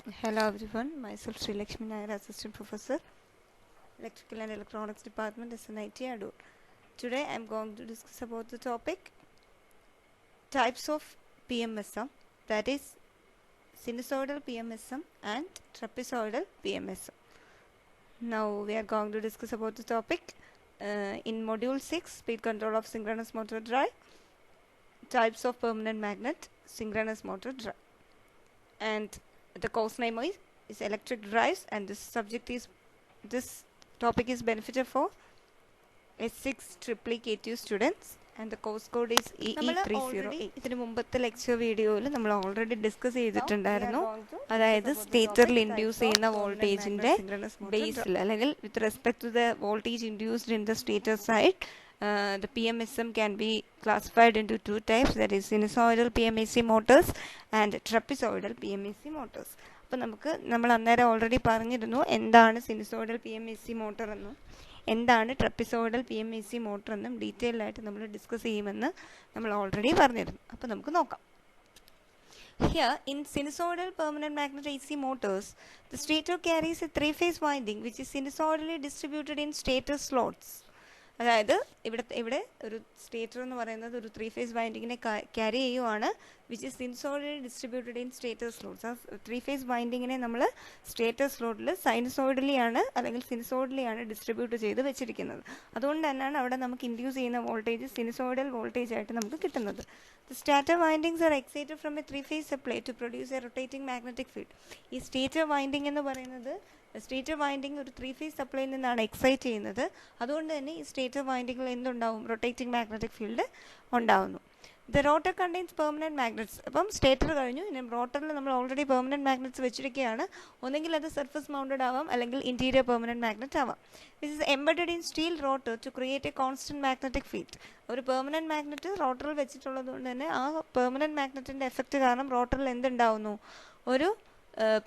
Hello everyone, myself Sri Lakshmi Nair, Assistant Professor, Electrical and Electronics Department, SNIT Adur. Today I am going to discuss about the topic types of Pmsm, that is sinusoidal Pmsm and trapezoidal Pmsm. Now we are going to discuss about the topic in Module 6, Speed Control of Synchronous Motor Drive, types of permanent magnet, synchronous motor drive, and the course name is electric drives, and this topic is beneficial for S6 KT students, and the course code is EE308. ഇതിനു മുമ്പത്തെ lecture വീഡിയോയിൽ നമ്മൾ already discuss ചെയ്തിട്ടുണ്ടായിരുന്നു. അതായത് സ്റ്റേറ്ററിൽ induce ചെയ്യുന്ന വോൾട്ടേജിന്റെ ബേസിൽ അല്ലെങ്കിൽ with respect to the voltage induced in the stator side, the PMSM can be classified into two types, that is sinusoidal PMAC motors and trapezoidal PMAC motors. അപ്പോൾ നമ്മൾ അന്നേരം ഓൾറെഡി പറഞ്ഞിരുന്നു എന്താണ് സിനുസോയിഡൽ PMAC മോട്ടർ എന്നും എന്താണ് trapezoidal PMAC motor എന്നും detailed ആയിട്ട് നമ്മൾ ഡിസ്കസ് ചെയ്യുമെന്ന് നമ്മൾ ഓൾറെഡി പറഞ്ഞിരുന്നു. അപ്പോൾ നമുക്ക് നോക്കാം. Here, in sinusoidal permanent magnet AC motors, the stator carries a three-phase winding which is sinusoidally distributed in stator slots. അതായത് ഇവിടെ ഒരു സ്റ്റേറ്റർ എന്ന് പറയുന്നത് ഒരു ത്രീ ഫേസ് വൈൻഡിങ്ങിനെ ക്യാരി ചെയ്യുവാണ്, which is sinusoidally distributed in stator slots. ആ three phase വൈൻഡിങ്ങിനെ നമ്മൾ stator സ്ലോട്ടിൽ സൈനുസോയിഡലിയാണ് അല്ലെങ്കിൽ സിനുസോയിഡലിയാണ് ഡിസ്ട്രിബ്യൂട്ട് ചെയ്ത് വെച്ചിരിക്കുന്നത്. അതുകൊണ്ട് തന്നെയാണ് അവിടെ നമുക്ക് ഇൻഡ്യൂസ് ചെയ്യുന്ന വോൾട്ടേജ് സിനുസോയിഡൽ വോൾട്ടേജ് ആയിട്ട് നമുക്ക് കിട്ടുന്നത്. The stator windings are excited from a three-phase supply to produce a rotating magnetic field. ഈ സ്റ്റേറ്റർ വൈൻഡിങ് എന്ന് പറയുന്നത് സ്റ്റേറ്റർ വൈൻഡിങ് ഒരു ത്രീ ഫേസ് സപ്ലൈയിൽ നിന്നാണ് എക്സൈറ്റ് ചെയ്യുന്നത്. അതുകൊണ്ട് തന്നെ ഈ സ്റ്റേറ്റർ വൈൻഡിങ്ങിൽ എന്തുണ്ടാവും? റൊട്ടേറ്റിംഗ് മാഗ്നറ്റിക് ഫീൽഡ് ഉണ്ടാവുന്നു. The rotor contains permanent magnets. അപ്പം സ്റ്റേറ്റർ കഴിഞ്ഞു, ഇനി റോട്ടറിൽ നമ്മൾ ഓൾറെഡി പെർമനൻറ്റ് മാഗ്നറ്റ്സ് വെച്ചിരിക്കുകയാണ്. ഒന്നെങ്കിൽ അത് സർഫസ് മൗണ്ടഡ് ആവാം, അല്ലെങ്കിൽ ഇൻറ്റീരിയർ പെർമനൻറ്റ് മാഗ്നറ്റ് ആവാം. This is embedded in steel rotor to create a constant magnetic field. ഒരു പെർമനൻറ്റ് മാഗ്നറ്റ് റോട്ടറിൽ വെച്ചിട്ടുള്ളത് കൊണ്ട് തന്നെ ആ പെർമനൻറ്റ് മാഗ്നറ്റിൻ്റെ എഫക്റ്റ് കാരണം റോട്ടറിൽ എന്തുണ്ടാവുന്നു? ഒരു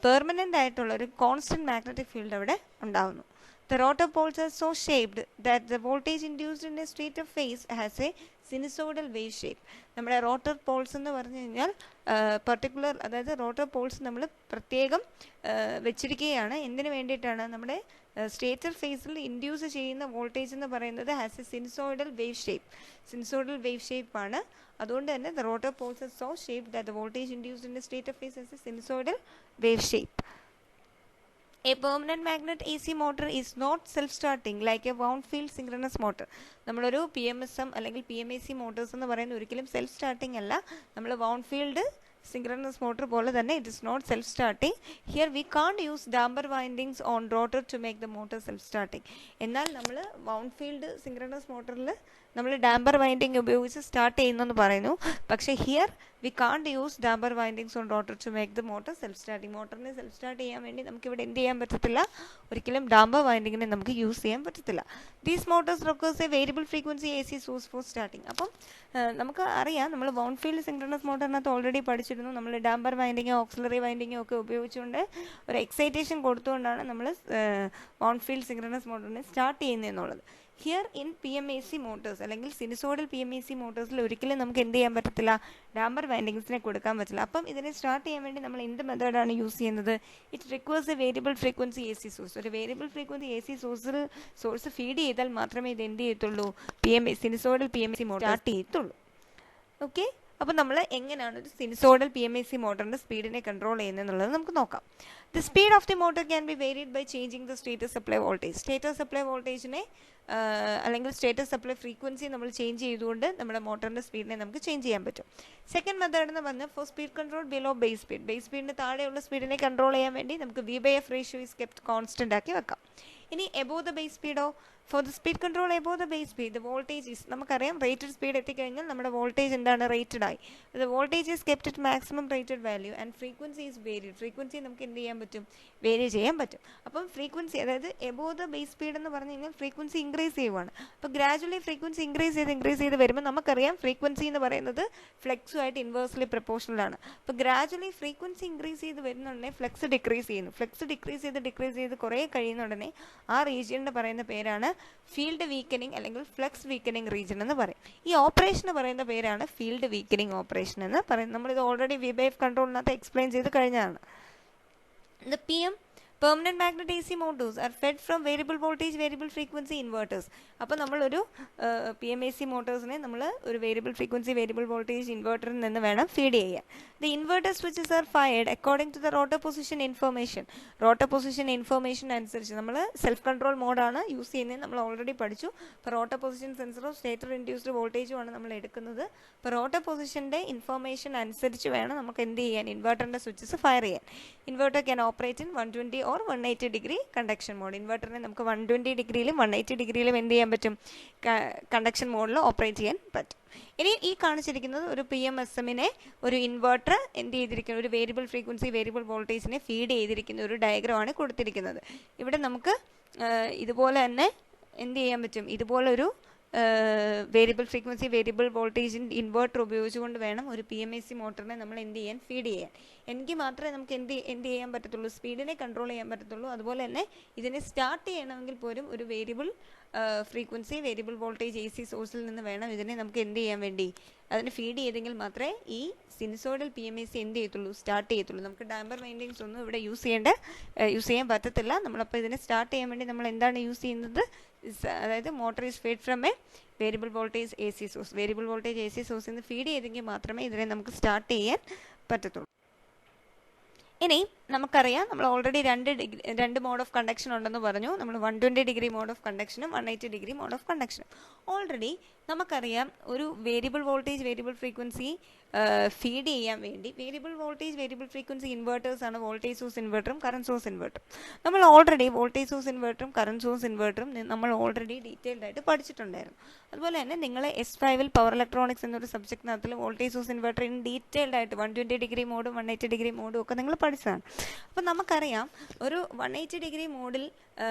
പെർമനൻ്റ് ആയിട്ടുള്ള ഒരു കോൺസ്റ്റൻറ്റ് മാഗ്നറ്റിക് ഫീൽഡ് അവിടെ ഉണ്ടാവുന്നു. The rotor poles are so shaped that the voltage induced in a stator phase has a sinusoidal wave shape. നമ്മുടെ റോട്ടർ പോൾസ് എന്ന് പറഞ്ഞു കഴിഞ്ഞാൽ പർട്ടിക്കുലർ, അതായത് റോട്ടർ പോൾസ് നമ്മൾ പ്രത്യേകം വെച്ചിരിക്കുകയാണ്. എന്തിനു വേണ്ടിയിട്ടാണ്? നമ്മുടെ സ്റ്റേറ്റർ ഫേസിൽ ഇൻഡ്യൂസ് ചെയ്യുന്ന വോൾട്ടേജ് എന്ന് പറയുന്നത് has a sinusoidal wave shape. Sinusoidal wave ഷേപ്പാണ്. അതുകൊണ്ട് തന്നെ the rotor poles are so shaped that the voltage induced in the stator phase has a sinusoidal wave shape. A permanent magnet AC motor is not self-starting like a wound field synchronous motor. നമ്മളൊരു PMSM അല്ലെങ്കിൽ PMAC Motors എന്ന് പറയുന്നത് ഒരിക്കലും self starting അല്ല. നമ്മൾ wound field synchronous motor പോലെ തന്നെ it is not self-starting. Here we can't use damper windings on rotor to make the motor self-starting. എന്നാൽ നമ്മൾ wound field synchronous മോട്ടറിൽ നമ്മൾ ഡാമ്പർ വൈൻഡിങ് ഉപയോഗിച്ച് സ്റ്റാർട്ട് ചെയ്യുന്നെന്ന് പറയുന്നു. പക്ഷേ here we can't use damper windings on rotor to make the motor self starting. മോട്ടറിനെ self start ചെയ്യാൻ വേണ്ടി നമുക്കിവിടെ എന്ത് ചെയ്യാൻ പറ്റത്തില്ല? ഒരിക്കലും ഡാമ്പർ വൈൻഡിങ്ങിനെ നമുക്ക് യൂസ് ചെയ്യാൻ പറ്റത്തില്ല. These Motors requires a variable frequency AC source four starting. അപ്പം നമുക്ക് അറിയാം, നമ്മൾ വൗണ്ട് ഫീൽഡ് സിങ്ക്രണസ് മോട്ടറിനകത്ത് ഓൾറെഡി പഠിച്ചിരുന്നു. നമ്മൾ ഡാമ്പർ വൈൻഡിങ്ങോ ഓക്സിലറി വൈൻഡിങ്ങോ ഒക്കെ ഉപയോഗിച്ചുകൊണ്ട് ഒരു എക്സൈറ്റേഷൻ കൊടുത്തുകൊണ്ടാണ് നമ്മൾ വൗണ്ട് ഫീൽഡ് സിങ്ക്രണസ് മോട്ടറിനെ സ്റ്റാർട്ട് ചെയ്യുന്നതെന്നുള്ളത്. ഹിയർ ഇൻ PMAC മോട്ടേഴ്സ് അല്ലെങ്കിൽ സിനുസോയിഡൽ PMAC മോട്ടേഴ്സിൽ ഒരിക്കലും നമുക്ക് എന്ത് ചെയ്യാൻ പറ്റത്തില്ല? ഡാമ്പർ വൈൻഡിങ്സിനെ കൊടുക്കാൻ പറ്റില്ല. അപ്പം ഇതിനെ സ്റ്റാർട്ട് ചെയ്യാൻ വേണ്ടി നമ്മൾ എന്ത് മെത്തേഡാണ് യൂസ് ചെയ്യുന്നത്? It requires a variable frequency AC source. ഒരു variable frequency AC source feed ചെയ്താൽ മാത്രമേ ഇത് എന്ത് ചെയ്യത്തുള്ളൂ? സിനുസോയിഡൽ PMAC മോട്ടർ സ്റ്റാർട്ട് ചെയ്യത്തുള്ളൂ. ഓക്കെ, അപ്പോൾ നമ്മൾ എങ്ങനെയാണ് ഒരു സിനുസോയിഡൽ PMAC മോട്ടറിൻ്റെ സ്പീഡിനെ കൺട്രോൾ ചെയ്യുന്നതെന്നുള്ളത് നമുക്ക് നോക്കാം. The speed of the motor can be varied by changing the stator supply voltage. Stator supply വോൾട്ടേജിനെ അല്ലെങ്കിൽ സ്റ്റേറ്റർ സപ്ലൈ ഫ്രീക്വൻസി നമ്മൾ ചേഞ്ച് ചെയ്തുകൊണ്ട് നമ്മുടെ മോട്ടറിൻ്റെ സ്പീഡിനെ നമുക്ക് ചേഞ്ച് ചെയ്യാൻ പറ്റും. സെക്കൻഡ് മെത്തേഡ് എന്ന് പറഞ്ഞാൽ for speed control below base speed. Base സ്പീഡിന് താഴെയുള്ള സ്പീഡിനെ കൺട്രോൾ ചെയ്യാൻ വേണ്ടി നമുക്ക് V/F ratio is kept constant ആക്കി വെക്കാം. ഇനി എബോവ് ദ ബേസ് സ്പീഡോ? For the speed control above the base speed the voltage is, നമുക്കറിയാം റേറ്റഡ് സ്പീഡ് എത്തിക്കഴിഞ്ഞാൽ നമ്മുടെ വോൾട്ടേജ് എന്താണ്? റേറ്റഡ് ആയി. The voltage is kept at maximum rated value and frequency is varied. Frequency നമുക്ക് എന്ത് ചെയ്യാൻ പറ്റും? വേരി ചെയ്യാൻ പറ്റും. അപ്പം ഫ്രീക്വൻസി, അതായത് എബോവ് ദ ബേസ് സ്പീഡ് എന്ന് പറഞ്ഞു കഴിഞ്ഞാൽ ഫ്രീക്വൻസി ഇൻക്രീസ് ചെയ്യുവാണ്. അപ്പോൾ ഗ്രാജുവലി ഫ്രീക്വൻസി ഇൻക്രീസ് ചെയ്ത് വരുമ്പോൾ നമുക്കറിയാം ഫ്രീക്വൻസി എന്ന് പറയുന്നത് ഫ്ലെക്സുമായിട്ട് ഇൻവേഴ്സ്ലി പ്രൊപ്പോർഷണലാണ്. അപ്പോൾ ഗ്രാജുവലി ഫ്രീക്വൻസി ഇൻക്രീസ് ചെയ്ത് വരുന്നുടനെ ഫ്ലെക്സ് ഡിക്രീസ് ചെയ്യുന്നു. ഫ്ലെക്സ് ഡിക്രീസ് ചെയ്ത് കുറേ കഴിയുന്ന ഉടനെ ആ റീജിയണിന് പറയുന്ന പേരാണ് ഫീൽഡ് വീക്കനിങ് അല്ലെങ്കിൽ ഫ്ലെക്സ് വീക്കനിങ് റീജിയൻ എന്ന് പറയും. ഈ ഓപ്പറേഷന് പറയുന്ന പേരാണ് ഫീൽഡ് വീക്കനിങ് ഓപ്പറേഷൻ എന്ന് പറയുന്നത്. നമ്മളിത് ഓൾറെഡി V/F കൺട്രോളിനകത്ത് എക്സ്പ്ലെയിൻ ചെയ്ത് കഴിഞ്ഞതാണ്. The permanent magnet AC motors are fed from variable voltage, variable frequency inverters. അപ്പോൾ നമ്മളൊരു PMAC മോട്ടോഴ്സിനെ നമ്മൾ ഒരു വേരിയബിൾ ഫ്രീക്വൻസി വേരിയബിൾ വോൾട്ടേജ് ഇൻവെർട്ടറിൽ നിന്ന് വേണം ഫീഡ് ചെയ്യാൻ. The inverter switches are fired according to the rotor position information. Rotor position information അനുസരിച്ച് നമ്മൾ സെൽഫ് കൺട്രോൾ മോഡാണ് യൂസ് ചെയ്യുന്നത്, നമ്മൾ ഓൾറെഡി പഠിച്ചു. ഇപ്പോൾ റോട്ടർ പൊസിഷൻ സെൻസറും സ്റ്റേറ്റർ ഇൻഡ്യൂസ്ഡ് വോൾട്ടേജുമാണ് നമ്മൾ എടുക്കുന്നത്. ഇപ്പോൾ റോട്ടർ പൊസിഷൻ്റെ ഇൻഫർമേഷൻ അനുസരിച്ച് വേണം നമുക്ക് എന്ത് ചെയ്യാൻ, ഇൻവെർട്ടറിൻ്റെ സ്വിച്ചസ് ഫയർ ചെയ്യാൻ. Inverter can operate in 120 or 180 degree conduction mode. ഇൻവെർട്ടറിനെ നമുക്ക് 120 ഡിഗ്രിയിലും 180 ഡിഗ്രിയിലും എന്ത് ചെയ്യാൻ പറ്റും, കണ്ടക്ഷൻ മോഡിൽ ഓപ്പറേറ്റ് ചെയ്യാൻ പറ്റും. ഇനി ഈ കാണിച്ചിരിക്കുന്നത് ഒരു PMSMനെ ഒരു ഇൻവെർട്ടർ എന്ത് ചെയ്തിരിക്കുന്ന ഒരു വേരിയബിൾ ഫ്രീക്വൻസി വേരിയബിൾ വോൾട്ടേജിനെ ഫീഡ് ചെയ്തിരിക്കുന്ന ഒരു ഡയഗ്രമാണ് കൊടുത്തിരിക്കുന്നത്. ഇവിടെ നമുക്ക് ഇതുപോലെ തന്നെ എന്ത് ചെയ്യാൻ പറ്റും, ഇതുപോലൊരു വേരിയബിൾ ഫ്രീക്വൻസി വേരിയബിൾ വോൾട്ടേജിൻ ഇൻവെർട്ടർ ഉപയോഗിച്ചുകൊണ്ട് വേണം ഒരു PMAC മോട്ടറിനെ നമ്മൾ എന്ത് ചെയ്യാൻ, ഫീഡ് ചെയ്യാൻ. എങ്കിൽ മാത്രമേ നമുക്ക് എന്ത് ചെയ്യാൻ പറ്റത്തുള്ളൂ, സ്പീഡിനെ കൺട്രോൾ ചെയ്യാൻ പറ്റത്തുള്ളൂ. അതുപോലെ തന്നെ ഇതിനെ സ്റ്റാർട്ട് ചെയ്യണമെങ്കിൽ പോലും ഒരു variable frequency variable voltage AC സോഴ്സിൽ നിന്ന് വേണം ഇതിനെ നമുക്ക് എന്ത് ചെയ്യാൻ വേണ്ടി, അതിന് ഫീഡ് ചെയ്തെങ്കിൽ മാത്രമേ ഈ സിനുസോയിഡൽ PMAC എന്ത് ചെയ്യത്തുള്ളൂ, സ്റ്റാർട്ട് ചെയ്യത്തുള്ളൂ. നമുക്ക് ഡാമ്പർ വൈൻഡിങ്സ് ഒന്നും ഇവിടെ യൂസ് ചെയ്യാൻ പറ്റത്തില്ല. നമ്മളപ്പോൾ ഇതിനെ സ്റ്റാർട്ട് ചെയ്യാൻ വേണ്ടി നമ്മൾ എന്താണ് യൂസ് ചെയ്യുന്നത്, അതായത് motor is feed from A variable voltage AC source. Variable voltage AC സോഴ്സിൽ നിന്ന് ഫീഡ് ചെയ്തെങ്കിൽ മാത്രമേ ഇതിനെ നമുക്ക് സ്റ്റാർട്ട് ചെയ്യാൻ പറ്റത്തുള്ളൂ. ഇനി നമുക്കറിയാം, നമ്മൾ ഓൾറെഡി രണ്ട് മോഡ് ഓഫ് കണ്ടക്ഷൻ ഉണ്ടെന്ന് പറഞ്ഞു. നമ്മൾ 120 ഡിഗ്രി മോഡ് ഓഫ് കണ്ടക്ഷനും 180 ഡിഗ്രി മോഡ് ഓഫ് കണ്ടക്ഷനും. ഓൾറെഡി നമുക്കറിയാം ഒരു variable voltage variable frequency feed ചെയ്യാൻ വേണ്ടി വേരിയബിൾ വോൾട്ടേജ് വേരിയബിൾ ഫ്രീക്വൻസി ഇൻവെർട്ടേഴ്സാണ് വോൾട്ടേജ് സോഴ്സ് ഇൻവെർട്ടറും കറണ്ട് സോഴ്സ് ഇൻവെർട്ടറും. നമ്മൾ ഓൾറെഡി വോൾട്ടേജ് സോഴ്സ് ഇൻവെർട്ടറും കറണ്ട് സോഴ്സ് ഇൻവെർട്ടറും നമ്മൾ ഓൾറെഡി ഡീറ്റെയിൽഡ് ആയിട്ട് പഠിച്ചിട്ടുണ്ടായിരുന്നു. അതുപോലെ തന്നെ നിങ്ങൾ S5 പവർ ഇലക്ട്രോണിക്സ് എന്നൊരു സബ്ജക്റ്റിനകത്തിൽ voltage source inverter in detailed ആയിട്ട് 120 ഡിഗ്രി മോഡും 180 ഡിഗ്രി മോഡും ഒക്കെ നിങ്ങൾ പഠിച്ചതാണ്. അപ്പോൾ നമുക്കറിയാം ഒരു 180 ഡിഗ്രി മോഡിൽ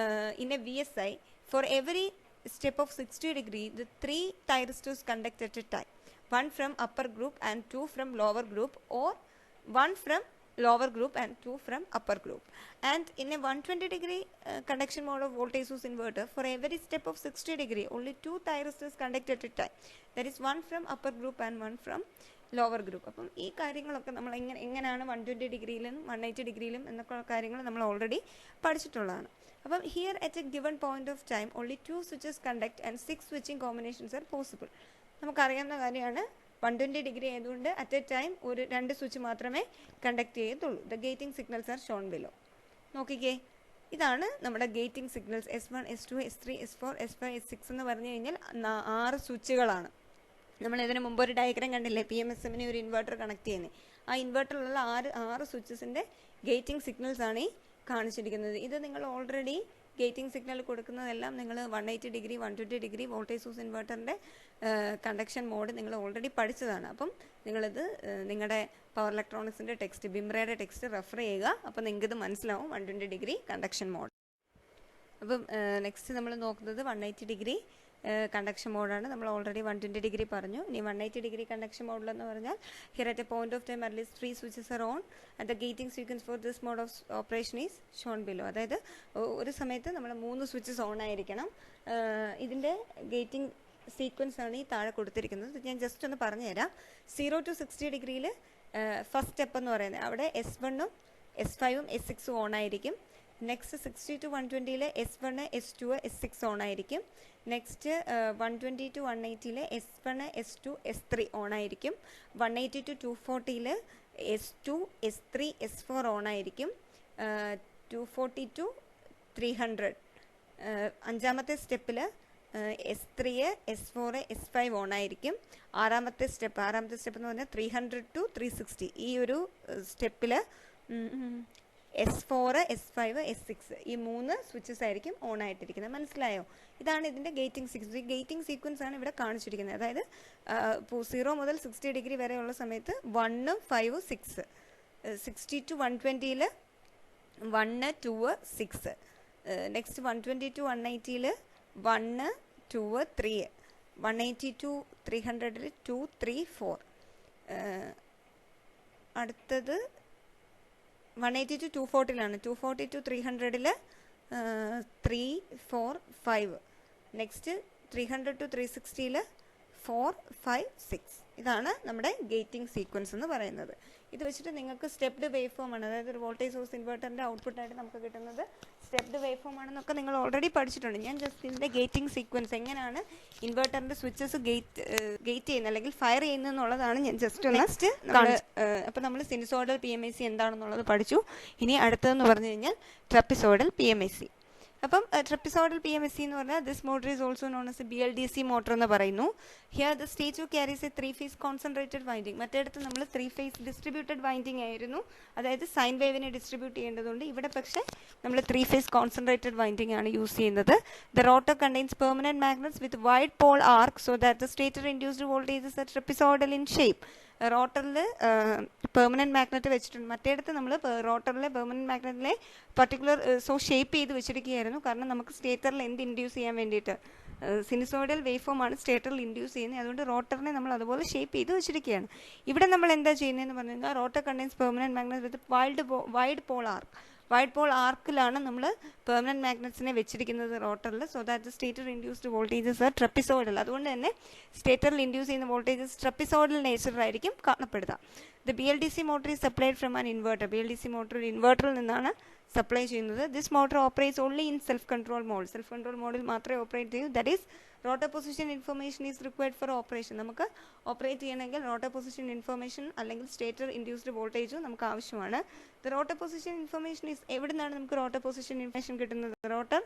in A VSI for every step of 60 degree, the 3 thyristors conduct at a time, one from upper group and 2 from lower group, or 1 from lower group and 2 from upper group. And in a 120 degree conduction mode of voltage source inverter, for every step of 60 degree only 2 thyristors conduct at a time, that is 1 from upper group and 1 from lower group. അപ്പം ഈ കാര്യങ്ങളൊക്കെ നമ്മൾ എങ്ങനെയാണ് 120 ഡിഗ്രിയിലും 180 ഡിഗ്രിയിലും എന്നൊക്കെ കാര്യങ്ങൾ നമ്മൾ already പഠിച്ചിട്ടുള്ളതാണ്. അപ്പം here at A given point of time only 2 switches conduct and 6 switching combinations are possible. നമുക്കറിയാവുന്ന കാര്യമാണ് 120 ഡിഗ്രി ആയതുകൊണ്ട് അറ്റ് എ ടൈം ഒരു 2 സ്വിച്ച് മാത്രമേ കണ്ടക്ട് ചെയ്യത്തുള്ളൂ. The gating signals R shown below. നോക്കിക്കേ, ഇതാണ് നമ്മുടെ gating signals. S1 S2 S3 S4 S5 S6 എന്ന് പറഞ്ഞു കഴിഞ്ഞാൽ 6 സ്വിച്ചുകളാണ്. നമ്മൾ ഇതിന് മുമ്പ് ഒരു ഡയഗ്രാം കണ്ടില്ലേ, PMSMനെ ഒരു ഇൻവെർട്ടർ കണക്ട് ചെയ്യുന്നത്. ആ ഇൻവെർട്ടറിലുള്ള 6 സ്വിച്ചസിൻ്റെ ഗേറ്റിംഗ് സിഗ്നൽസ് ആണ് ഈ കാണിച്ചിരിക്കുന്നത്. ഇത് നിങ്ങൾ ഓൾറെഡി ഗേറ്റിംഗ് സിഗ്നൽ കൊടുക്കുന്നതെല്ലാം നിങ്ങൾ 180 ഡിഗ്രി 120 ഡിഗ്രി വോൾട്ടേജ് സോഴ്സ് ഇൻവെർട്ടറിൻ്റെ കണ്ടക്ഷൻ മോഡ് നിങ്ങൾ ഓൾറെഡി പഠിച്ചതാണ്. അപ്പം നിങ്ങളിത് നിങ്ങളുടെ പവർ ഇലക്ട്രോണിക്സിൻ്റെ ടെക്സ്റ്റ്, ബിംറയുടെ ടെക്സ്റ്റ് റെഫർ ചെയ്യുക. അപ്പം നിങ്ങൾക്കിത് മനസ്സിലാവും 120 ഡിഗ്രി കണ്ടക്ഷൻ മോഡ്. അപ്പം നെക്സ്റ്റ് നമ്മൾ നോക്കുന്നത് 180 ഡിഗ്രി കണ്ടക്ഷൻ മോഡാണ്. നമ്മൾ ഓൾറെഡി 120 ഡിഗ്രി പറഞ്ഞു. ഇനി 180 ഡിഗ്രി കണ്ടക്ഷൻ മോഡിലെന്ന് പറഞ്ഞാൽ here at A point of time at least 3 switches are on and the gating sequence for this mode of operation is shown below. അതായത് ഒരു സമയത്ത് നമ്മൾ 3 സ്വിച്ചസ് ഓൺ ആയിരിക്കണം. ഇതിൻ്റെ ഗേറ്റിംഗ് സീക്വൻസ് ആണ് ഈ താഴെ കൊടുത്തിരിക്കുന്നത്. ഞാൻ ജസ്റ്റ് ഒന്ന് പറഞ്ഞു തരാം. 0 to 60 ഡിഗ്രിയിൽ ഫസ്റ്റ് സ്റ്റെപ്പ് എന്ന് പറയുന്നത് അവിടെ S1ഉം S5ഉം S6ഉം ഓൺ ആയിരിക്കും. Next 60 to 120 S1 S2 S6 on ആയിരിക്കും. Next 120 to 180 S1 S2 S3 on ആയിരിക്കും. 180 to 240 S2 S3 S4 on ആയിരിക്കും. 240 to 300 അഞ്ചാമത്തെ സ്റ്റെപ്പിൽ S3 S4 S5 ഓൺ ആയിരിക്കും. ആറാമത്തെ സ്റ്റെപ്പ് എന്ന് പറഞ്ഞാൽ 300 to 360. ഈ ഒരു സ്റ്റെപ്പിൽ S4 S5 S6 ഈ 3 സ്വിച്ചസ് ആയിരിക്കും ഓൺ ആയിട്ടിരിക്കുന്നത്. മനസ്സിലായോ? ഇതാണ് ഇതിൻ്റെ ഗേറ്റിംഗ് സീക്വൻസ്. ഈ ഗേറ്റിംഗ് സീക്വൻസ് ആണ് ഇവിടെ കാണിച്ചിരിക്കുന്നത്. അതായത് 0 മുതൽ 60 ഡിഗ്രി വരെയുള്ള സമയത്ത് 1 5 6, 60 to 120 1 2 6, നെക്സ്റ്റ് 120 to 180 1 2 3, 180 to 300 2 3 4, അടുത്തത് 180 to 240 240 to 300 3 4 5, നെക്സ്റ്റ് 300 to 360 4 5 6. ഇതാണ് നമ്മുടെ ഗേറ്റിംഗ് സീക്വൻസ് എന്ന് പറയുന്നത്. ഇത് വെച്ചിട്ട് നിങ്ങൾക്ക് സ്റ്റെപ്ഡ് വേവ് ഫോം ആണ്, അതായത് ഒരു വോൾട്ടേജ് സോഴ്സ് ഇൻവെർട്ടറിൻ്റെ ഔട്ട്പുട്ടായിട്ട് നമുക്ക് കിട്ടുന്നത് സ്റ്റെപ്ഡ് വേവ് ഫോം ആണെന്നൊക്കെ നിങ്ങൾ ഓൾറെഡി പഠിച്ചിട്ടുണ്ട്. ഞാൻ ജസ്റ്റ് ഇതിൻ്റെ ഗേറ്റിംഗ് സീക്വൻസ് എങ്ങനെയാണ് ഇൻവെർട്ടറിൻ്റെ സ്വിച്ചസ് ഗേറ്റ് ചെയ്യുന്നത് അല്ലെങ്കിൽ ഫയർ ചെയ്യുന്നത് എന്നുള്ളതാണ് ഞാൻ ജസ്റ്റ് ഒന്ന് അപ്പോൾ നമ്മൾ സിനുസോയ്ഡൽ PMIC എന്താണെന്നുള്ളത് പഠിച്ചു. ഇനി അടുത്തതെന്ന് പറഞ്ഞു കഴിഞ്ഞാൽ ട്രപ്പിസോയ്ഡൽ PMIC. അപ്പം ട്രപ്പിസോയ്ഡൽ PMIC എന്ന് പറഞ്ഞാൽ this motor is also known as a BLDC motor എന്ന് പറയുന്നു. Here the stage carries a 3-phase concentrated winding. മറ്റേടത്ത് നമ്മൾ 3-phase ഡിസ്ട്രിബ്യൂട്ടഡ് വൈൻഡിങ് ആയിരുന്നു, അതായത് സൈൻ വേവിനെ ഡിസ്ട്രിബ്യൂട്ട് ചെയ്യേണ്ടതുണ്ട്. ഇവിടെ പക്ഷേ നമ്മൾ 3-phase കോൺസെൻട്രേറ്റഡ് വൈൻഡിങ് ആണ് യൂസ് ചെയ്യുന്നത്. The rotor contains permanent magnets with wide pole arc so that the stator induced voltages are trapezoidal in shape. റോട്ടറിൽ പെർമനന്റ് മാഗ്നറ്റ് വെച്ചിട്ടുണ്ട്. മറ്റേടത്ത് നമ്മൾ റോട്ടറിലെ പെർമനന്റ് മാഗ്നറ്റിലെ പർട്ടിക്കുലർ ഷേപ്പ് ചെയ്ത് വെച്ചിരിക്കുകയായിരുന്നു. കാരണം നമുക്ക് സ്റ്റേറ്ററിൽ എന്ത് ഇൻഡ്യൂസ് ചെയ്യാൻ വേണ്ടിയിട്ട് സിനുസോയ്ഡൽ വേവ് ഫോം ആണ് സ്റ്റേറ്ററിൽ ഇൻഡ്യൂസ് ചെയ്യുന്നത്. അതുകൊണ്ട് റോട്ടറിനെ നമ്മൾ അതുപോലെ ഷേപ്പ് ചെയ്ത് വെച്ചിരിക്കുകയാണ്. ഇവിടെ നമ്മൾ എന്താ ചെയ്യുന്നതെന്ന് പറഞ്ഞു കഴിഞ്ഞാൽ rotor contains permanent magnet with wide pole arc. Wide pole ആർക്കിലാണ് നമ്മൾ പെർമനന്റ് മാഗ്നറ്റ്സിനെ വെച്ചിരിക്കുന്നത് റോട്ടറിൽ. So that the stator induced voltages are trapezoidal. അതുകൊണ്ട് തന്നെ സ്റ്റേറ്ററിൽ ഇൻഡ്യൂസ് ചെയ്യുന്ന വോൾട്ടേജസ് ട്രപ്പിസോയ്ഡൽ നേച്ചറായിരിക്കും കാണപ്പെടുക. The BLDC motor is supplied from an inverter. BLDC motor ഒരു ഇൻവെർട്ടറിൽ നിന്നാണ് സപ്ലൈ ചെയ്യുന്നത്. This motor operates only in self control mode. Self control മോഡിൽ മാത്രമേ ഓപ്പറേറ്റ് ചെയ്യൂ. That is rotor position information is required for operation. നമുക്ക് operate ചെയ്യണമെങ്കിൽ rotor position information അല്ലെങ്കിൽ സ്റ്റേറ്റർ ഇൻഡ്യൂസ്ഡ് വോൾട്ടേജും നമുക്ക് ആവശ്യമാണ്. The rotor position information is എവിടെ നിന്നാണ് നമുക്ക് റോട്ടർ പൊസിഷൻ ഇൻഫർമേഷൻ കിട്ടുന്നത്? റോട്ടർ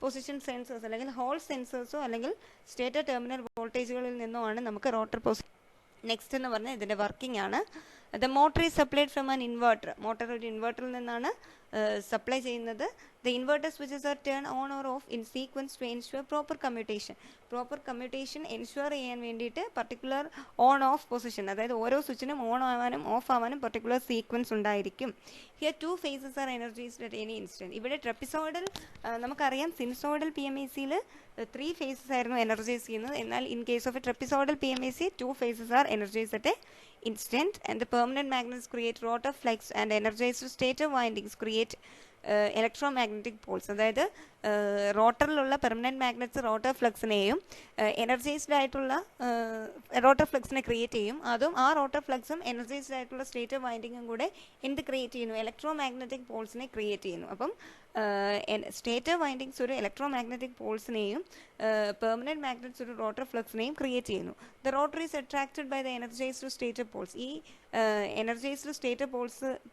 പൊസിഷൻ സെൻസേഴ്സ് അല്ലെങ്കിൽ ഹോൾ സെൻസേഴ്സോ അല്ലെങ്കിൽ സ്റ്റേറ്റർ ടെർമിനൽ വോൾട്ടേജുകളിൽ നിന്നോ ആണ് നമുക്ക് റോട്ടർ പൊസിഷൻ. നെക്സ്റ്റ് എന്ന് പറഞ്ഞാൽ ഇതിൻ്റെ വർക്കിംഗ് ആണ്. The motor is supplied from an inverter. Motor ഒരു ഇൻവെർട്ടറിൽ നിന്നാണ് സപ്ലൈ ചെയ്യുന്നത്. The inverter switches are turn on or off in sequence to ensure proper commutation. Proper commutation ensure ചെയ്യാൻ വേണ്ടിയിട്ട് പർട്ടിക്കുലർ ഓൺ ഓഫ് പൊസിഷൻ, അതായത് ഓരോ സ്വിച്ചിനും ഓൺ ആവാനും ഓഫ് ആവാനും പർട്ടിക്കുലർ സീക്വൻസ് ഉണ്ടായിരിക്കും. Here 2 phases are energised at any instant. ഇവിടെ trapezoidal നമുക്കറിയാം സിനുസോയ്ഡൽ PMICയിൽ 3 phases ആയിരുന്നു എനർജൈസ് ചെയ്യുന്നത്. എന്നാൽ in case of a trapezoidal PMIC 2 phases are energised at a instant, and the permanent magnets create rotor flux and energized stator windings create electromagnetic poles. അതായത് റോട്ടറിലുള്ള permanent magnets rotor ഫ്ലക്സിനെയും energised ആയിട്ടുള്ള rotor ഫ്ലക്സിനെ create ചെയ്യും. അതും ആ rotor ഫ്ലക്സും energised ആയിട്ടുള്ള സ്റ്റേറ്റർ വൈൻഡിങ്ങും കൂടെ എന്ത് ക്രിയേറ്റ് ചെയ്യുന്നു? ഇലക്ട്രോമാഗ്നറ്റിക് പോൾസിനെ ക്രിയേറ്റ് ചെയ്യുന്നു. അപ്പം സ്റ്റേറ്റർ വൈൻഡിങ്സ് ഒരു ഇലക്ട്രോമാഗ്നറ്റിക് പോൾസിനെയും പെർമനന്റ് മാഗ്നറ്റ്സ് ഒരു റോട്ടർ ഫ്ലക്സിനെയും ക്രിയേറ്റ് ചെയ്യുന്നു. The rotor is attracted by the energised stator poles. ഈ എനർജൈസ്ഡ് സ്റ്റേറ്റർ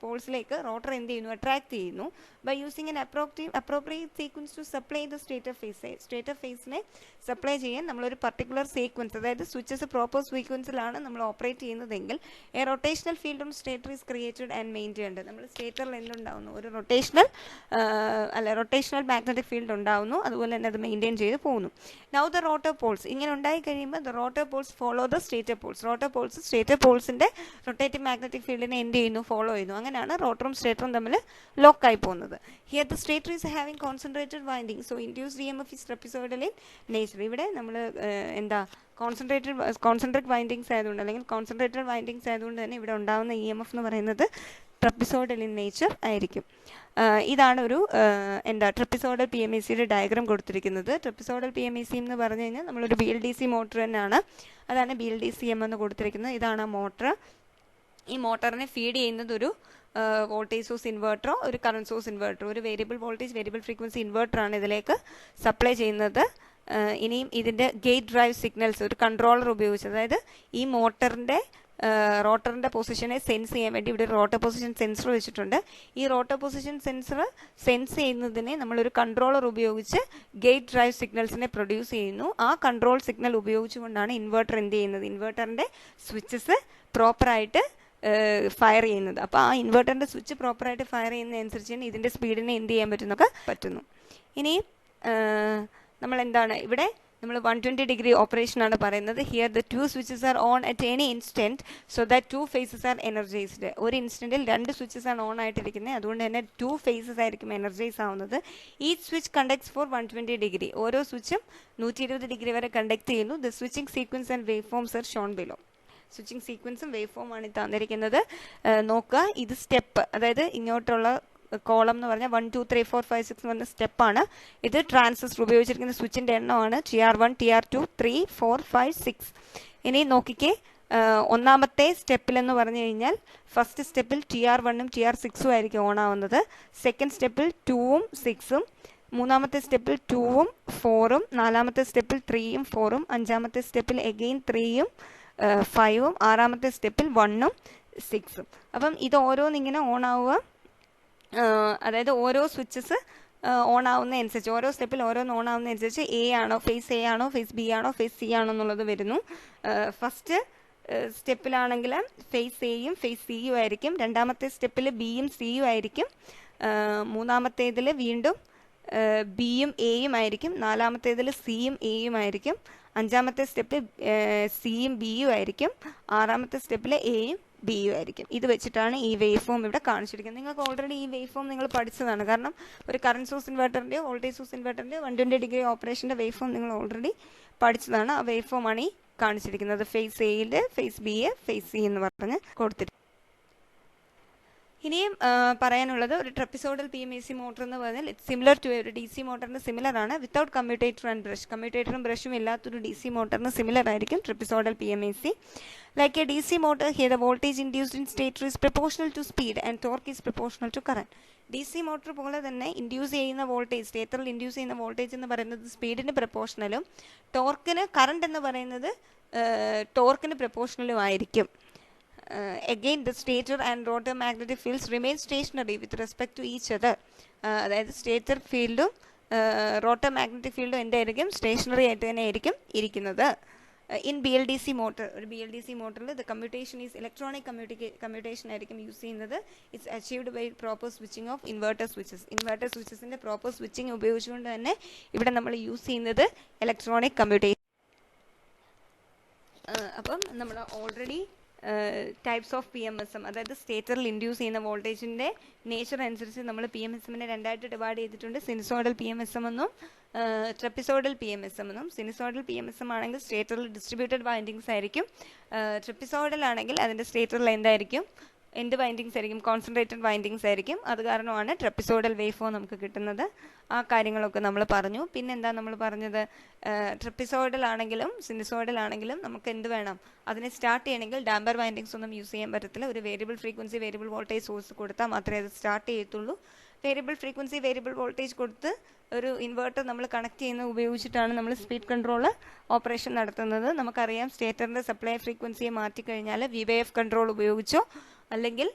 പോൾസിലേക്ക് റോട്ടർ എന്ത് ചെയ്യുന്നു? അട്രാക്ട് ചെയ്യുന്നു. By using an appropriate sequence to supply the stator phase. Stator ഫേസിനെ സപ്ലൈ ചെയ്യാൻ നമ്മളൊരു പർട്ടിക്കുലർ സീക്വൻസ്, അതായത് സ്വിച്ചസ് പ്രോപ്പർ സീക്വൻസിലാണ് നമ്മൾ ഓപ്പറേറ്റ് ചെയ്യുന്നതെങ്കിൽ a rotational field on stator is created and maintained. നമ്മൾ സ്റ്റേറ്ററിൽ എന്തുണ്ടാവുന്നു? ഒരു റൊട്ടേഷണൽ മാഗ്നറ്റിക് ഫീൽഡ് ഉണ്ടാവുന്നു. അതുപോലെ തന്നെ അത് മെയിൻറ്റെയിൻ ചെയ്ത് പോകുന്നു. നൗ ദ റോട്ടർ പോൾസ് ഇങ്ങനെ ഉണ്ടായി കഴിയുമ്പോൾ the rotor poles follow the stator poles. Rotor poles stator പോൾസിന്റെ റൊട്ടേറ്റീവ് മാഗ്നറ്റിക് ഫീൽഡിനെ എന്ത് ചെയ്യുന്നു? ഫോളോ ചെയ്യുന്നു. അങ്ങനെയാണ് റോട്ടറും സ്റ്റേറ്ററും തമ്മിൽ ലോക്കായി പോകുന്നത്. Here the stator is having concentrated winding so induced EMF is trapezoidal in nature. ഇവിടെ നമ്മൾ കോൺസെൻട്രേറ്റഡ് വൈൻഡിങ്സ് ആയതുകൊണ്ട് അല്ലെങ്കിൽ കോൺസെൻട്രേറ്റഡ് വൈൻഡിങ്സ് ആയതുകൊണ്ട് തന്നെ ഇവിടെ ഉണ്ടാകുന്ന EMF എന്ന് പറയുന്നത് ട്രപ്പിസോയ്ഡൽ ഇൻ നേച്ചർ ആയിരിക്കും. ഇതാണ് ഒരു ട്രപ്പിസോയ്ഡൽ PMICയുടെ ഡയഗ്രാം കൊടുത്തിരിക്കുന്നത്. ട്രപ്പിസോയ്ഡൽ PMIC എന്ന് പറഞ്ഞു കഴിഞ്ഞാൽ നമ്മളൊരു BLDC മോട്ടർ തന്നെയാണ്. അതാണ് BLDCM എന്ന് കൊടുത്തിരിക്കുന്നത്. ഇതാണ് ആ മോട്ടർ. ഈ മോട്ടറിനെ ഫീഡ് ചെയ്യുന്നത് ഒരു വോൾട്ടേജ് സോഴ്സ് ഇൻവെർട്ടറോ ഒരു കറണ്ട് സോഴ്സ് ഇൻവെർട്ടറോ ഒരു വേരിയബിൾ വോൾട്ടേജ് വേരിയബിൾ ഫ്രീക്വൻസി ഇൻവെർട്ടറാണ് ഇതിലേക്ക് സപ്ലൈ ചെയ്യുന്നത്. ഇനിയും ഇതിൻ്റെ ഗേറ്റ് ഡ്രൈവ് സിഗ്നൽസ് ഒരു കൺട്രോളർ ഉപയോഗിച്ച്, അതായത് ഈ മോട്ടറിൻ്റെ റോട്ടറിൻ്റെ പൊസിഷനെ സെൻസ് ചെയ്യാൻ വേണ്ടി ഇവിടെ ഒരു റോട്ടർ പൊസിഷൻ സെൻസർ വെച്ചിട്ടുണ്ട്. ഈ റോട്ടർ പൊസിഷൻ സെൻസർ സെൻസ് ചെയ്യുന്നതിനെ നമ്മളൊരു കൺട്രോളർ ഉപയോഗിച്ച് ഗേറ്റ് ഡ്രൈവ് സിഗ്നൽസിനെ പ്രൊഡ്യൂസ് ചെയ്യുന്നു. ആ കൺട്രോൾ സിഗ്നൽ ഉപയോഗിച്ചുകൊണ്ടാണ് ഇൻവെർട്ടർ എന്ത് ചെയ്യുന്നത്? ഇൻവെർട്ടറിൻ്റെ സ്വിച്ചസ് പ്രോപ്പറായിട്ട് ഫയർ ചെയ്യുന്നത്. അപ്പോൾ ആ ഇൻവെർട്ടറിൻ്റെ സ്വിച്ച് പ്രോപ്പറായിട്ട് ഫയർ ചെയ്യുന്നതനുസരിച്ച് തന്നെ ഇതിൻ്റെ സ്പീഡിനെ എന്ത് ചെയ്യാൻ പറ്റുന്നു. ഇനി നമ്മൾ എന്താണ് ഇവിടെ നമ്മൾ 120 ഡിഗ്രി ഓപ്പറേഷൻ ആണ് പറയുന്നത്. Here the 2 switches are on at any instant so that 2 phases are energised. ഒരു ഇൻസ്റ്റന്റിൽ 2 സ്വിച്ചസ് ആണ് ഓൺ ആയിട്ടിരിക്കുന്നത്. അതുകൊണ്ട് തന്നെ 2 phases ആയിരിക്കും എനർജൈസ് ആവുന്നത്. Each switch conducts for 120 degree. ഓരോ സ്വിച്ചും 120 ഡിഗ്രി വരെ കണ്ടക്ട് ചെയ്യുന്നു. The switching sequence and wave forms are shown below. Switching സീക്വൻസും വേവ് ഫോമാണ് തന്നിരിക്കുന്നത്. നോക്കുക, ഇത് സ്റ്റെപ്പ്, അതായത് ഇങ്ങോട്ടുള്ള കോളം എന്ന് പറഞ്ഞാൽ 1 2 3 4 5 6 എന്ന് പറഞ്ഞ സ്റ്റെപ്പാണ്. ഇത് ട്രാൻസിസ്റ്റർ ഉപയോഗിച്ചിരിക്കുന്ന സ്വിച്ചിൻ്റെ എണ്ണമാണ് TR1 TR2 3 4 5 6. ഇനി നോക്കിക്കേ, ഒന്നാമത്തെ സ്റ്റെപ്പിലെന്ന് പറഞ്ഞു കഴിഞ്ഞാൽ ഫസ്റ്റ് സ്റ്റെപ്പിൽ TR1ഉം TR6ഉം ആയിരിക്കും ഓൺ ആവുന്നത്. സെക്കൻഡ് സ്റ്റെപ്പിൽ 2ഉം 6ഉം, മൂന്നാമത്തെ സ്റ്റെപ്പിൽ 2ഉം 4ഉം, നാലാമത്തെ സ്റ്റെപ്പിൽ 3ഉം 4ഉം, അഞ്ചാമത്തെ സ്റ്റെപ്പിൽ എഗെയിൻ 3ഉം 5ഉം, ആറാമത്തെ സ്റ്റെപ്പിൽ 1ഉം 6ഉം. അപ്പം ഇത് ഓരോന്നിങ്ങനെ ഓൺ ആവുക, അതായത് ഓരോ സ്വിച്ചസ് ഓൺ ആവുന്നതനുസരിച്ച്, ഓരോ സ്റ്റെപ്പിൽ ഓരോന്ന് ഓൺ ആവുന്നതനുസരിച്ച് ഫേസ് എ ആണോ ഫേസ് ബി ആണോ ഫേസ് സി ആണോ എന്നുള്ളത് വരുന്നു. ഫസ്റ്റ് സ്റ്റെപ്പിലാണെങ്കിൽ ഫേസ് എയും ഫേസ് സിയും ആയിരിക്കും, രണ്ടാമത്തെ സ്റ്റെപ്പിൽ ബിയും സിയും ആയിരിക്കും, മൂന്നാമത്തേതിൽ വീണ്ടും ബിയും എയും ആയിരിക്കും, നാലാമത്തേതിൽ സിയും എയും ആയിരിക്കും, അഞ്ചാമത്തെ സ്റ്റെപ്പിൽ സിയും ബിയും ആയിരിക്കും, ആറാമത്തെ സ്റ്റെപ്പിൽ എയും ബിയും ആയിരിക്കും. ഇത് വെച്ചിട്ടാണ് ഈ വേവ് ഫോം ഇവിടെ കാണിച്ചിരിക്കുന്നത്. നിങ്ങൾക്ക് ഓൾറെഡി ഈ വേവ് ഫോം നിങ്ങൾ പഠിച്ചതാണ്. കാരണം ഒരു കറണ്ട് സോഴ്സ് ഇൻവെർട്ടറിൻ്റെയോ വോൾട്ടേജ് സോഴ്സ് ഇൻവെർട്ടറിൻ്റെയോ 120 ഡിഗ്രി ഓപ്പറേഷൻ്റെ വേവ് ഫോം നിങ്ങൾ ഓൾറെഡി പഠിച്ചതാണ്. ആ വേവ് ഫോം ആണ് ഈ കാണിച്ചിരിക്കുന്നത്. ഫേസ് എയിൽ ഫേസ് ബി ഫേസ് സി എന്ന് പറഞ്ഞ് കൊടുത്തിട്ട്. ഇനിയും പറയാനുള്ളത്, ഒരു ട്രപ്പിസോഡൽ PMAC മോട്ടർ എന്ന് പറഞ്ഞാൽ സിമിലർ ടു ഒരു DC മോട്ടറിന് സിമിലർ ആണ്, വിത്തൗട്ട് കമ്മ്യൂട്ടേറ്റർ ആൻഡ് ബ്രഷ്. കമ്മ്യൂട്ടേറ്ററും ബ്രഷും ഇല്ലാത്തൊരു DC മോട്ടറിന് സിമിലർ ആയിരിക്കും trapezoidal PMAC. Like A DC motor, here the voltage induced in stator is proportional to speed and torque is proportional to current. DC motor പോലെ തന്നെ induce ചെയ്യുന്ന voltage, സ്റ്റേറ്ററിൽ induce ചെയ്യുന്ന voltage എന്ന് പറയുന്നത് സ്പീഡിന് പ്രപ്പോർഷണലും current എന്ന് പറയുന്നത് ടോർക്കിന് പ്രപ്പോർഷണലും ആയിരിക്കും. Again, the stator and rotor magnetic fields remain stationary with respect to each other. അതായത് സ്റ്റേറ്റർ ഫീൽഡും റോട്ടർ മാഗ്നറ്റിക് ഫീൽഡും എന്തായിരിക്കും, സ്റ്റേഷനറി ആയിട്ട് തന്നെ ആയിരിക്കും ഇരിക്കുന്നത്. ഇൻ BLDC മോട്ടർ, ഒരു BLDC മോട്ടറിൽ the commutation is electronic commutation ആയിരിക്കും യൂസ് ചെയ്യുന്നത്. It's achieved by proper switching of inverter switches. Inverter സ്വിച്ചസിൻ്റെ പ്രോപ്പർ സ്വിച്ചിങ് ഉപയോഗിച്ചുകൊണ്ട് തന്നെ ഇവിടെ നമ്മൾ യൂസ് ചെയ്യുന്നത് ഇലക്ട്രോണിക് കമ്മ്യൂട്ടേഷൻ. അപ്പം നമ്മൾ ഓൾറെഡി ടൈപ്സ് ഓഫ് PMSM, അതായത് സ്റ്റേറ്ററിൽ ഇൻഡ്യൂസ് ചെയ്യുന്ന വോൾട്ടേജിൻ്റെ നേച്ചർ അനുസരിച്ച് നമ്മൾ PMSM-നെ രണ്ടായിട്ട് ഡിവൈഡ് ചെയ്തിട്ടുണ്ട്. സിനുസോയിഡൽ PMSM എന്നും ട്രപ്പിസോയിഡൽ PMSM എന്നും. സിനുസോയിഡൽ PMSM ആണെങ്കിൽ സ്റ്റേറ്ററിൽ ഡിസ്ട്രിബ്യൂട്ടഡ് വൈൻഡിങ്സ് ആയിരിക്കും. ട്രപ്പിസോയിഡൽ ആണെങ്കിൽ അതിൻ്റെ സ്റ്റേറ്ററിൽ എന്തായിരിക്കും, എന്ത് വൈൻഡിങ്സ് ആയിരിക്കും, കോൺസെൻട്രേറ്റഡ് വൈൻഡിങ്സ് ആയിരിക്കും. അത് കാരണമാണ് ട്രപ്പിസോയിഡൽ വേവ് ഫോം നമുക്ക് കിട്ടുന്നത്. ആ കാര്യങ്ങളൊക്കെ നമ്മൾ പറഞ്ഞു. പിന്നെന്താ നമ്മൾ പറഞ്ഞത്, ട്രപ്പിസോയിഡൽ ആണെങ്കിലും സിനുസോയിഡൽ ആണെങ്കിലും നമുക്ക് എന്ത് വേണം, അതിനെ സ്റ്റാർട്ട് ചെയ്യണമെങ്കിൽ ഡാമ്പർ വൈൻഡിങ്സ് ഒന്നും യൂസ് ചെയ്യാൻ പറ്റത്തില്ല. ഒരു variable frequency variable voltage source കൊടുത്താൽ മാത്രമേ അത് സ്റ്റാർട്ട് ചെയ്യത്തുള്ളൂ. വേരിയബിൾ ഫ്രീക്വൻസി വേരിയബിൾ വോൾട്ടേജ് കൊടുത്ത് ഒരു ഇൻവെർട്ടർ നമ്മൾ കണക്ട് ചെയ്യുന്നത് ഉപയോഗിച്ചിട്ടാണ് നമ്മൾ സ്പീഡ് കൺട്രോൾ ഓപ്പറേഷൻ നടത്തുന്നത്. നമുക്കറിയാം, സ്റ്റേറ്ററിൻ്റെ സപ്ലൈ ഫ്രീക്വൻസിയെ മാറ്റിക്കഴിഞ്ഞാൽ VBF കൺട്രോൾ ഉപയോഗിച്ചോ അല്ലെങ്കിൽ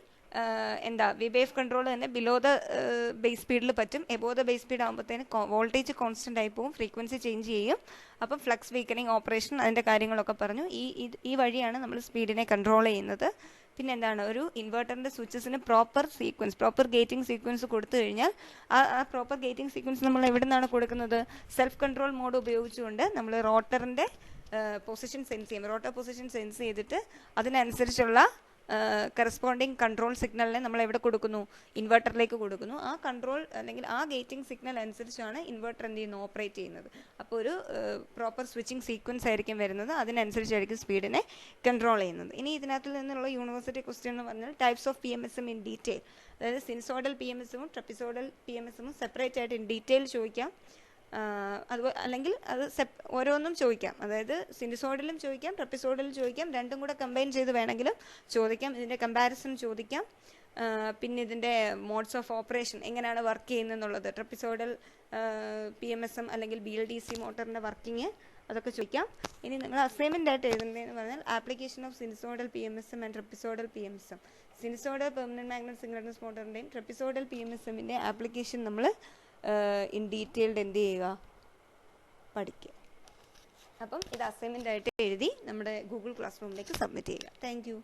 VBF കൺട്രോൾ തന്നെ ബിലോ ദ ബേസ് സ്പീഡിൽ പറ്റും. എബോ ദ ബേസ് സ്പീഡ് ആകുമ്പോഴത്തേന് വോൾട്ടേജ് കോൺസ്റ്റൻ്റ് ആയി പോകും, ഫ്രീക്വൻസി ചേഞ്ച് ചെയ്യും. അപ്പം ഫ്ലക്സ് വീക്കനിങ് ഓപ്പറേഷൻ, അതിൻ്റെ കാര്യങ്ങളൊക്കെ പറഞ്ഞു. ഈ വഴിയാണ് നമ്മൾ സ്പീഡിനെ കൺട്രോൾ ചെയ്യുന്നത്. പിന്നെ എന്താണ്, ഒരു ഇൻവെർട്ടറിൻ്റെ സ്വിച്ചസിന് പ്രോപ്പർ ഗേറ്റിംഗ് സീക്വൻസ് കൊടുത്തു കഴിഞ്ഞാൽ ആ പ്രോപ്പർ ഗേറ്റിംഗ് സീക്വൻസ് നമ്മൾ എവിടെ നിന്നാണ് കൊടുക്കുന്നത്, സെൽഫ് കൺട്രോൾ മോഡ് ഉപയോഗിച്ചുകൊണ്ട് നമ്മൾ റോട്ടറിൻ്റെ പൊസിഷൻ സെൻസ് ചെയ്യും. റോട്ടർ പൊസിഷൻ സെൻസ് ചെയ്തിട്ട് അതിനനുസരിച്ചുള്ള കറസ്പോണ്ടിങ് കൺട്രോൾ സിഗ്നലിനെ നമ്മൾ എവിടെ കൊടുക്കുന്നു, ഇൻവെർട്ടറിലേക്ക് കൊടുക്കുന്നു. ആ കൺട്രോൾ അല്ലെങ്കിൽ ആ ഗേറ്റിംഗ് സിഗ്നൽ അനുസരിച്ചാണ് ഇൻവെർട്ടർ എന്ത് ചെയ്യുന്നു, ഓപ്പറേറ്റ് ചെയ്യുന്നത്. അപ്പോൾ ഒരു പ്രോപ്പർ സ്വിച്ചിങ് സീക്വൻസ് ആയിരിക്കും വരുന്നത്, അതിനനുസരിച്ചായിരിക്കും സ്പീഡിനെ കൺട്രോൾ ചെയ്യുന്നത്. ഇനി ഇതിനകത്ത് നിന്നുള്ള യൂണിവേഴ്സിറ്റി ക്വസ്റ്റ്യൻ എന്ന് പറഞ്ഞാൽ types of PMSM in detail, അതായത് സിനുസോയിഡൽ PMSM-ഉം ട്രപ്പിസോയിഡൽ PMSM-ഉം സെപ്പറേറ്റ് ആയിട്ട് ഇൻ ഡീറ്റെയിൽ ചോദിക്കാം. അതുപോലെ അല്ലെങ്കിൽ അത് ഓരോന്നും ചോദിക്കാം. അതായത് സിനുസോയിഡലും ചോദിക്കാം, ട്രപ്പിസോയിഡലും ചോദിക്കാം, രണ്ടും കൂടെ കമ്പൈൻ ചെയ്ത് വേണമെങ്കിലും ചോദിക്കാം. ഇതിൻ്റെ കമ്പാരിസൺ ചോദിക്കാം. പിന്നെ ഇതിൻ്റെ മോഡ്സ് ഓഫ് ഓപ്പറേഷൻ എങ്ങനെയാണ് വർക്ക് ചെയ്യുന്നതെന്നുള്ളത്, ട്രപ്പിസോയിഡൽ PMSM അല്ലെങ്കിൽ BLDC മോട്ടറിൻ്റെ വർക്കിംഗ്, അതൊക്കെ ചോദിക്കാം. ഇനി നിങ്ങൾ അസൈൻമെൻ്റ് ആയിട്ട് എഴുതുന്നതെന്ന് പറഞ്ഞാൽ application of sinusoidal PMSM and trapezoidal PMSM. Sinusoidal permanent magnet synchronous മോട്ടറിൻ്റെയും ട്രപ്പിസോയിഡൽ PMSM-ൻ്റെ ആപ്ലിക്കേഷൻ നമ്മൾ ഇൻ ഡീറ്റെയിൽഡ് എന്ത് ചെയ്യുക, പഠിക്കുക. അപ്പം ഇത് അസൈൻമെൻ്റ് ആയിട്ട് എഴുതി നമ്മുടെ ഗൂഗിൾ ക്ലാസ് റൂമിലേക്ക് സബ്മിറ്റ് ചെയ്യുക. Thank U.